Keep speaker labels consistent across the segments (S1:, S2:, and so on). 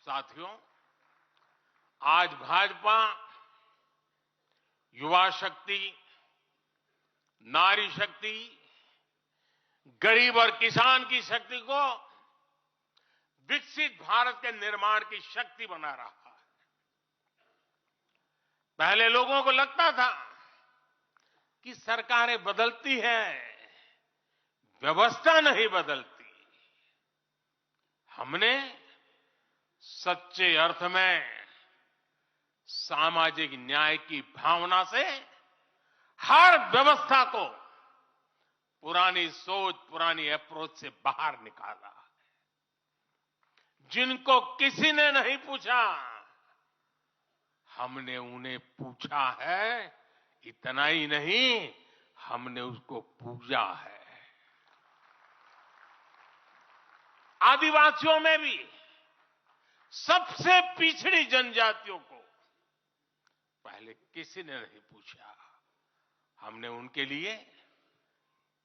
S1: साथियों, आज भाजपा युवा शक्ति, नारी शक्ति, गरीब और किसान की शक्ति को विकसित भारत के निर्माण की शक्ति बना रहा है। पहले लोगों को लगता था कि सरकारें बदलती हैं, व्यवस्था नहीं बदलती। हमने सच्चे अर्थ में सामाजिक न्याय की भावना से हर व्यवस्था को पुरानी सोच, पुरानी अप्रोच से बाहर निकाला। जिनको किसी ने नहीं पूछा, हमने उन्हें पूछा है। इतना ही नहीं, हमने उसको पूजा है। आदिवासियों में भी सबसे पिछड़ी जनजातियों को पहले किसी ने नहीं पूछा। हमने उनके लिए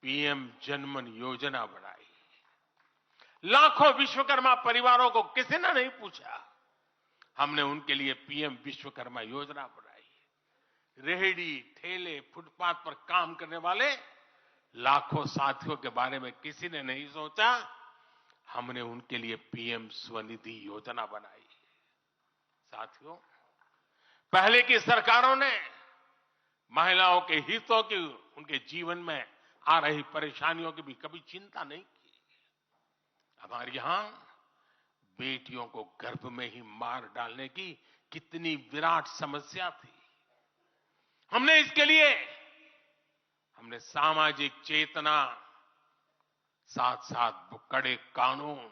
S1: पीएम जनमन योजना बनाई। लाखों विश्वकर्मा परिवारों को किसी ने नहीं पूछा। हमने उनके लिए पीएम विश्वकर्मा योजना बनाई। रेहड़ी, ठेले, फुटपाथ पर काम करने वाले लाखों साथियों के बारे में किसी ने नहीं सोचा। हमने उनके लिए पीएम स्वनिधि योजना बनाई। साथियों, पहले की सरकारों ने महिलाओं के हितों की, उनके जीवन में आ रही परेशानियों की भी कभी चिंता नहीं की। हमारे यहां बेटियों को गर्भ में ही मार डालने की कितनी विराट समस्या थी। हमने इसके लिए सामाजिक चेतना, साथ साथ कड़े कानून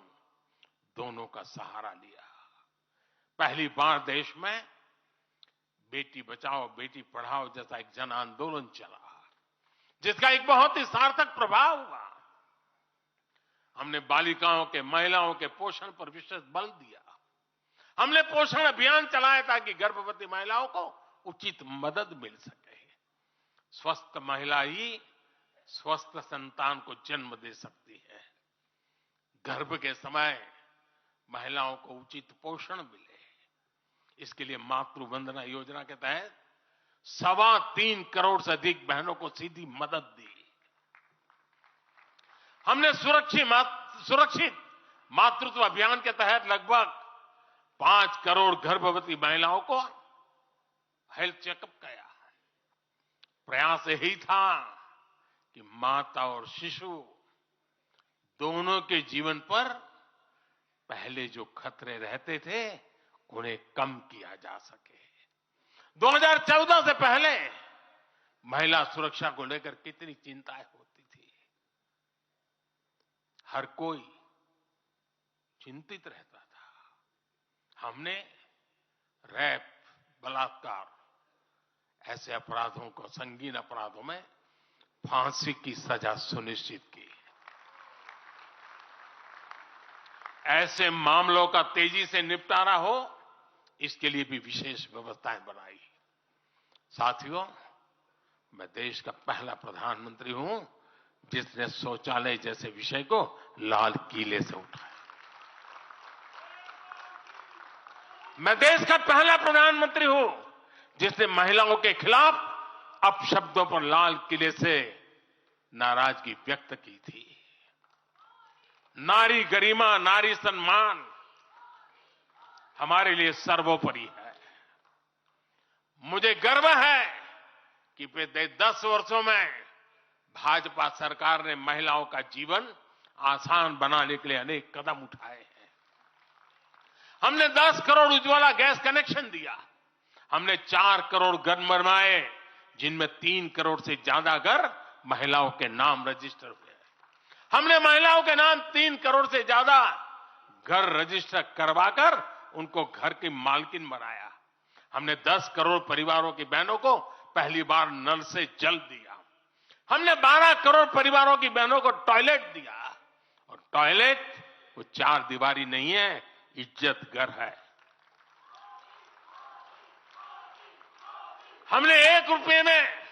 S1: दोनों का सहारा लिया। पहली बार देश में बेटी बचाओ बेटी पढ़ाओ जैसा एक जन आंदोलन चला, जिसका एक बहुत ही सार्थक प्रभाव हुआ। हमने बालिकाओं के, महिलाओं के पोषण पर विशेष बल दिया। हमने पोषण अभियान चलाया ताकि गर्भवती महिलाओं को उचित मदद मिल सके। स्वस्थ महिला ही स्वस्थ संतान को जन्म दे सकती है। गर्भ के समय महिलाओं को उचित पोषण मिले, इसके लिए मातृ वंदना योजना के तहत 3.25 करोड़ से अधिक बहनों को सीधी मदद दी। हमने सुरक्षित मातृत्व अभियान के तहत लगभग 5 करोड़ गर्भवती महिलाओं को हेल्थ चेकअप किया। प्रयास यही था कि माता और शिशु दोनों के जीवन पर पहले जो खतरे रहते थे उन्हें कम किया जा सके। 2014 से पहले महिला सुरक्षा को लेकर कितनी चिंताएं होती थी। हर कोई चिंतित रहता था। हमने रेप, बलात्कार ऐसे अपराधों को, संगीन अपराधों में फांसी की सजा सुनिश्चित की। ऐसे मामलों का तेजी से निपटारा हो, इसके लिए भी विशेष व्यवस्थाएं बनाई। साथियों, मैं देश का पहला प्रधानमंत्री हूं जिसने शौचालय जैसे विषय को लाल किले से उठाया। मैं देश का पहला प्रधानमंत्री हूं जिसने महिलाओं के खिलाफ अपशब्दों पर लाल किले से नाराजगी व्यक्त की थी। नारी गरिमा, नारी सम्मान हमारे लिए सर्वोपरि है। मुझे गर्व है कि पिछले 10 वर्षों में भाजपा सरकार ने महिलाओं का जीवन आसान बनाने के लिए अनेक कदम उठाए हैं। हमने 10 करोड़ उज्ज्वला गैस कनेक्शन दिया। हमने 4 करोड़ घर बनवाए, जिनमें 3 करोड़ से ज्यादा घर महिलाओं के नाम रजिस्टर हुए। हमने महिलाओं के नाम 3 करोड़ से ज्यादा घर रजिस्टर करवाकर उनको घर की मालकिन बनाया। हमने 10 करोड़ परिवारों की बहनों को पहली बार नल से जल दिया। हमने 12 करोड़ परिवारों की बहनों को टॉयलेट दिया। और टॉयलेट वो 4 दीवारी नहीं है, इज्जत घर है। हमने 1 रुपए में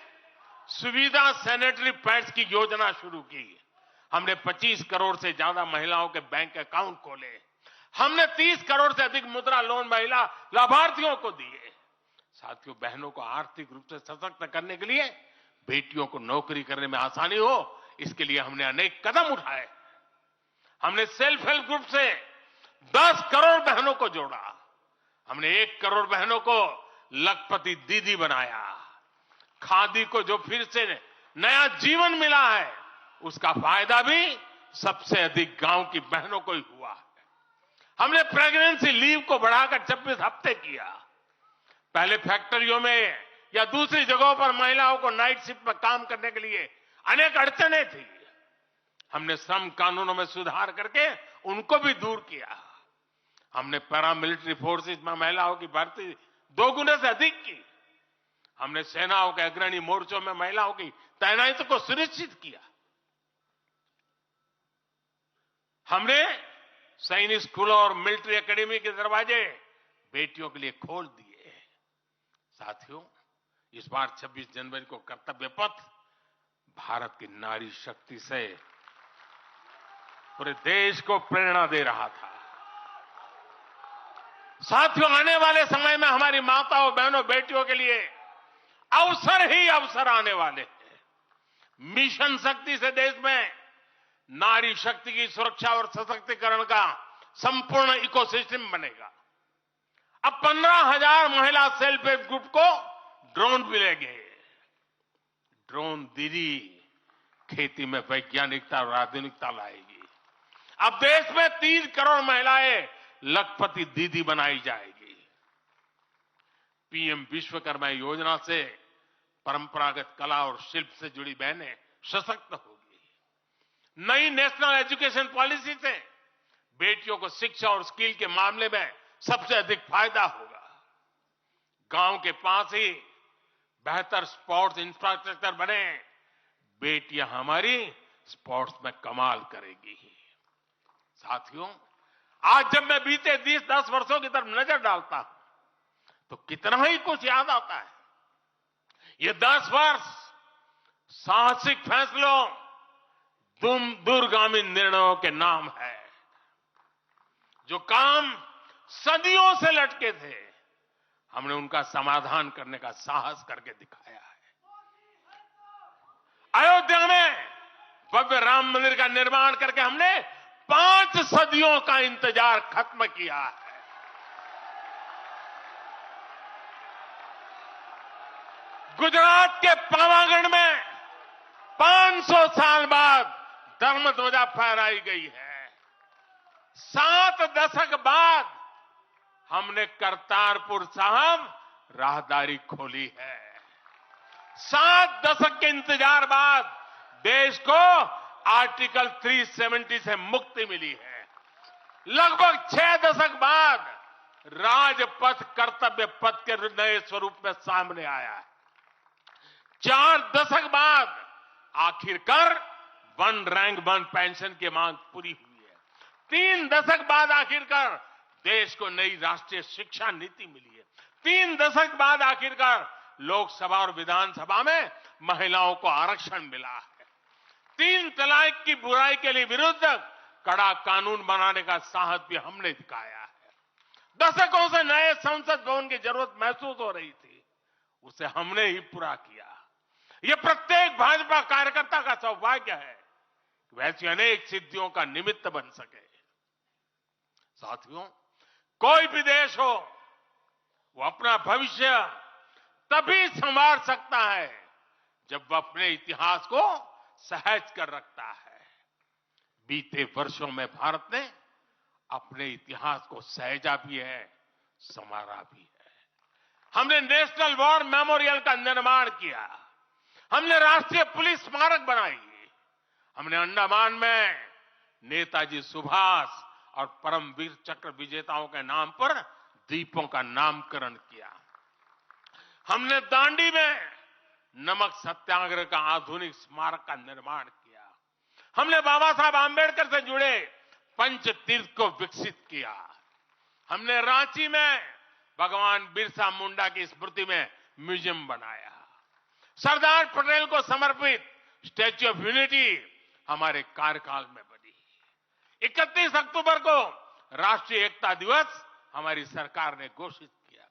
S1: सुविधा सैनिटरी पैड्स की योजना शुरू की। हमने 25 करोड़ से ज्यादा महिलाओं के बैंक अकाउंट खोले। हमने 30 करोड़ से अधिक मुद्रा लोन महिला लाभार्थियों को दिए। साथियों, बहनों को आर्थिक रूप से सशक्त करने के लिए, बेटियों को नौकरी करने में आसानी हो, इसके लिए हमने अनेक कदम उठाए। हमने सेल्फ हेल्प ग्रुप से 10 करोड़ बहनों को जोड़ा। हमने 1 करोड़ बहनों को लखपति दीदी बनाया। खादी को जो फिर से नया जीवन मिला है, उसका फायदा भी सबसे अधिक गांव की बहनों को ही हुआ है। हमने प्रेगनेंसी लीव को बढ़ाकर 26 हफ्ते किया। पहले फैक्ट्रियों में या दूसरी जगहों पर महिलाओं को नाइट शिफ्ट में काम करने के लिए अनेक अड़चनें थी। हमने श्रम कानूनों में सुधार करके उनको भी दूर किया। हमने पैरामिलिट्री फोर्सेस में महिलाओं की भर्ती 2 गुने से अधिक की। हमने सेनाओं के अग्रणी मोर्चों में महिलाओं की तैनाती को सुनिश्चित किया। हमने सैनिक स्कूलों और मिलिट्री एकेडमी के दरवाजे बेटियों के लिए खोल दिए। साथियों, इस बार 26 जनवरी को कर्तव्य पथ भारत की नारी शक्ति से पूरे देश को प्रेरणा दे रहा था। साथियों, आने वाले समय में हमारी माताओं, बहनों, बेटियों के लिए अवसर ही अवसर आने वाले हैं। मिशन शक्ति से देश में नारी शक्ति की सुरक्षा और सशक्तिकरण का संपूर्ण इकोसिस्टम बनेगा। अब 15,000 महिला सेल्फ हेल्प ग्रुप को ड्रोन मिलेंगे। ड्रोन दीदी खेती में वैज्ञानिकता और आधुनिकता लाएगी। अब देश में 3 करोड़ महिलाएं लखपति दीदी बनाई जाएगी। पीएम विश्वकर्मा योजना से परंपरागत कला और शिल्प से जुड़ी बहनें सशक्त होगी। नई नेशनल एजुकेशन पॉलिसी से बेटियों को शिक्षा और स्किल के मामले में सबसे अधिक फायदा होगा। गांव के पास ही बेहतर स्पोर्ट्स इंफ्रास्ट्रक्चर बने, बेटियां हमारी स्पोर्ट्स में कमाल करेगी। साथियों, आज जब मैं बीते 10 वर्षों की तरफ नजर डालता हूं तो कितना ही कुछ याद आता है। ये 10 वर्ष साहसिक फैसलों, दूरगामी निर्णयों के नाम है। जो काम सदियों से लटके थे, हमने उनका समाधान करने का साहस करके दिखाया है। अयोध्या में भव्य राम मंदिर का निर्माण करके हमने 5 सदियों का इंतजार खत्म किया है। गुजरात के पावागढ़ में 500 साल बाद धर्म ध्वजा फहराई गई है। 7 दशक बाद हमने करतारपुर साहिब राहदारी खोली है। 7 दशक के इंतजार बाद देश को आर्टिकल 370 से मुक्ति मिली है। लगभग 6 दशक बाद राजपथ कर्तव्य पथ के नए स्वरूप में सामने आया है। 4 दशक बाद आखिरकार 1 रैंक 1 पेंशन की मांग पूरी हुई है। 3 दशक बाद आखिरकार देश को नई राष्ट्रीय शिक्षा नीति मिली है। 3 दशक बाद आखिरकार लोकसभा और विधानसभा में महिलाओं को आरक्षण मिला है। 3 तलाक की बुराई के लिए विरुद्ध कड़ा कानून बनाने का साहस भी हमने दिखाया है। दशकों से नए संसद भवन की जरूरत महसूस हो रही थी, उसे हमने ही पूरा किया। यह प्रत्येक भाजपा कार्यकर्ता का सौभाग्य है कि वैसी अनेक सिद्धियों का निमित्त बन सके। साथियों, कोई भी देश हो, वो अपना भविष्य तभी संवार सकता है जब वह अपने इतिहास को सहज कर रखता है। बीते वर्षों में भारत ने अपने इतिहास को सहेजा भी है, संवारा भी है। हमने नेशनल वॉर मेमोरियल का निर्माण किया। हमने राष्ट्रीय पुलिस स्मारक बनाई। हमने अंडमान में नेताजी सुभाष और परमवीर चक्र विजेताओं के नाम पर द्वीपों का नामकरण किया। हमने दांडी में नमक सत्याग्रह का आधुनिक स्मारक का निर्माण किया। हमने बाबा साहब आंबेडकर से जुड़े पंच तीर्थ को विकसित किया। हमने रांची में भगवान बिरसा मुंडा की स्मृति में म्यूजियम बनाया। सरदार पटेल को समर्पित स्टैच्यू ऑफ यूनिटी हमारे कार्यकाल में बनी। 31 अक्टूबर को राष्ट्रीय एकता दिवस हमारी सरकार ने घोषित किया।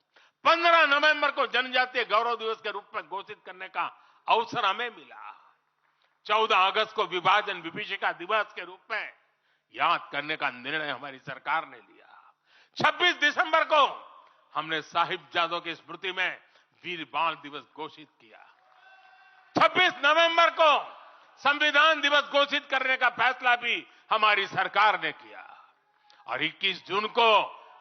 S1: 15 नवंबर को जनजातीय गौरव दिवस के रूप में घोषित करने का अवसर हमें मिला। 14 अगस्त को विभाजन विभीषिका दिवस के रूप में याद करने का निर्णय हमारी सरकार ने लिया। 26 दिसंबर को हमने साहिबजादों की स्मृति में वीर बाल दिवस घोषित किया। 26 नवंबर को संविधान दिवस घोषित करने का फैसला भी हमारी सरकार ने किया और 21 जून को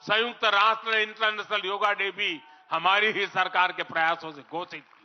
S1: संयुक्त राष्ट्र इंटरनेशनल योगा डे भी हमारी ही सरकार के प्रयासों से घोषित किया।